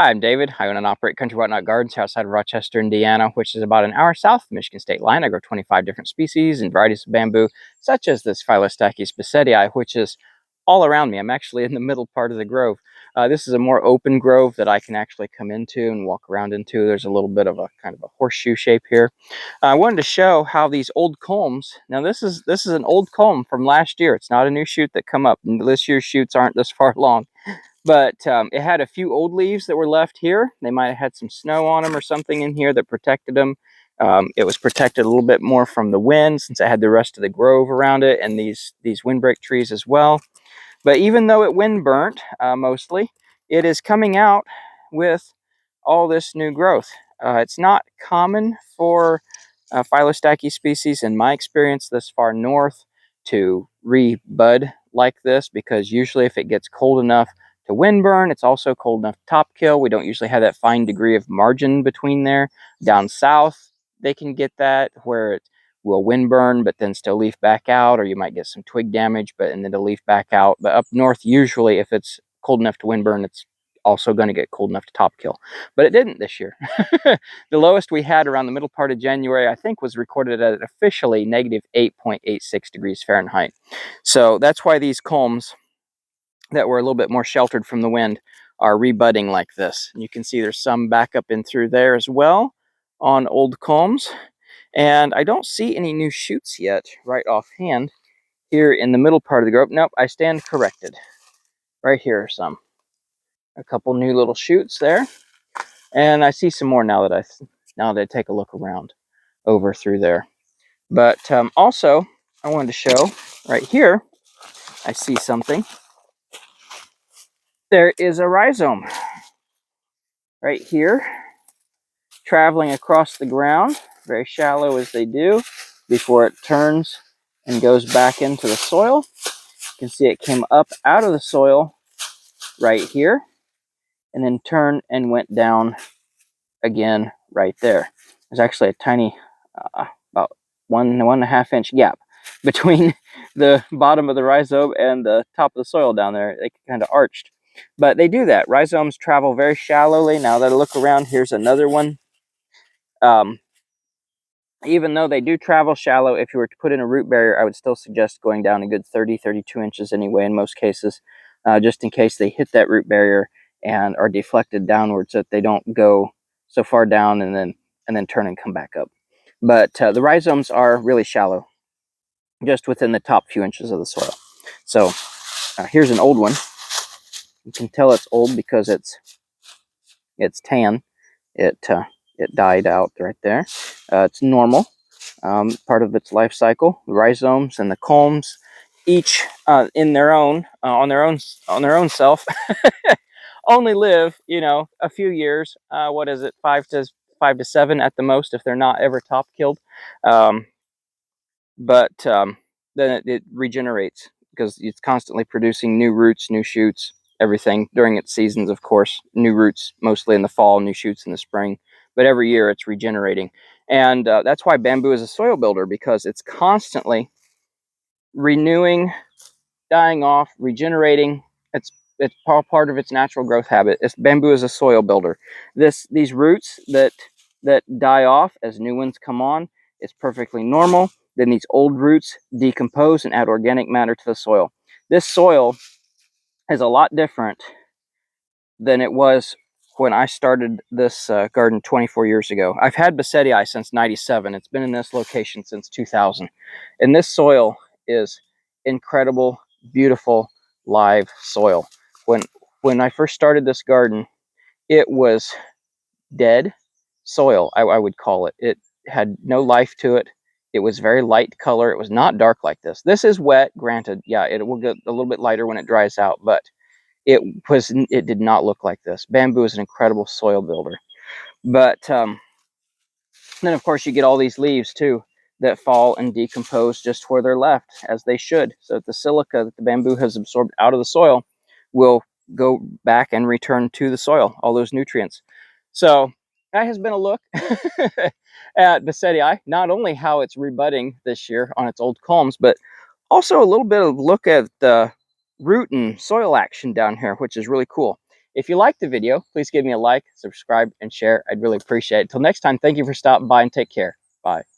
Hi, I'm David. I own and operate Country Whatnot Gardens here outside of Rochester, Indiana, which is about an hour south of the Michigan state line. I grow 25 different species and varieties of bamboo, such as this Phyllostachys bissetii, which is all around me. I'm actually in the middle part of the grove. This is a more open grove that I can actually come into and walk around into. There's a little bit of a kind of a horseshoe shape here. I wanted to show how these old culms. Now this is an old culm from last year. It's not a new shoot that come up. This year's shoots aren't this far along. But it had a few old leaves that were left here. They might have had some snow on them or something in here that protected them. It was protected a little bit more from the wind since it had the rest of the grove around it and these windbreak trees as well. But even though it wind burnt mostly, it is coming out with all this new growth. It's not common for Phyllostachys species, in my experience, this far north to rebud like this, because usually if it gets cold enough to wind burn, it's also cold enough to top kill. We don't usually have that fine degree of margin between there. Down south, they can get that where it will wind burn, but then still leaf back out, or you might get some twig damage, and then it'll leaf back out. But up north, usually if it's cold enough to wind burn, it's also going to get cold enough to top kill. But it didn't this year. The lowest we had around the middle part of January, I think, was recorded at officially negative 8.86 degrees Fahrenheit. So that's why these culms that were a little bit more sheltered from the wind are rebudding like this. And you can see there's some back up in through there as well on old culms. And I don't see any new shoots yet right offhand here in the middle part of the grove. Nope, I stand corrected. Right here are some. A couple new little shoots there. And I see some more now that I take a look around over through there. But also, I wanted to show right here, I see something. There is a rhizome right here, traveling across the ground, very shallow as they do, before it turns and goes back into the soil. You can see it came up out of the soil right here, and then turned and went down again right there. There's actually a tiny, about 1.5 inch gap between the bottom of the rhizome and the top of the soil down there. They kind of arched. But they do that. Rhizomes travel very shallowly. Now that I look around, here's another one. Even though they do travel shallow, if you were to put in a root barrier, I would still suggest going down a good 30, 32 inches anyway in most cases, just in case they hit that root barrier and are deflected downwards, so that they don't go so far down and then turn and come back up. But the rhizomes are really shallow, just within the top few inches of the soil. So here's an old one. You can tell it's old because it's tan. It died out right there. It's normal, part of its life cycle. The rhizomes and the culms, each in their own on their own self, only live a few years. What is it, 5 to 7 at the most, if they're not ever top killed. But then it regenerates because it's constantly producing new roots, new shoots, everything during its seasons, of course. New roots mostly in the fall, new shoots in the spring. But every year it's regenerating. And that's why bamboo is a soil builder, because it's constantly renewing, dying off, regenerating. It's part of its natural growth habit. Bamboo is a soil builder. These roots that die off as new ones come on, it's perfectly normal. Then these old roots decompose and add organic matter to the soil. This soil is a lot different than it was when I started this garden 24 years ago. I've had bissetii since '97. It's been in this location since 2000. And this soil is incredible, beautiful, live soil. When I first started this garden, it was dead soil, I would call it. It had no life to it. It was very light color. It was not dark like this. This is wet, granted. Yeah, it will get a little bit lighter when it dries out, but it did not look like this. Bamboo is an incredible soil builder. But then, of course, you get all these leaves, too, that fall and decompose just where they're left, as they should. So the silica that the bamboo has absorbed out of the soil will go back and return to the soil, all those nutrients. So that has been a look at bissetii, not only how it's rebudding this year on its old culms, but also a little bit of look at the root and soil action down here, which is really cool. If you liked the video, please give me a like, subscribe, and share. I'd really appreciate it. Till next time, thank you for stopping by and take care. Bye.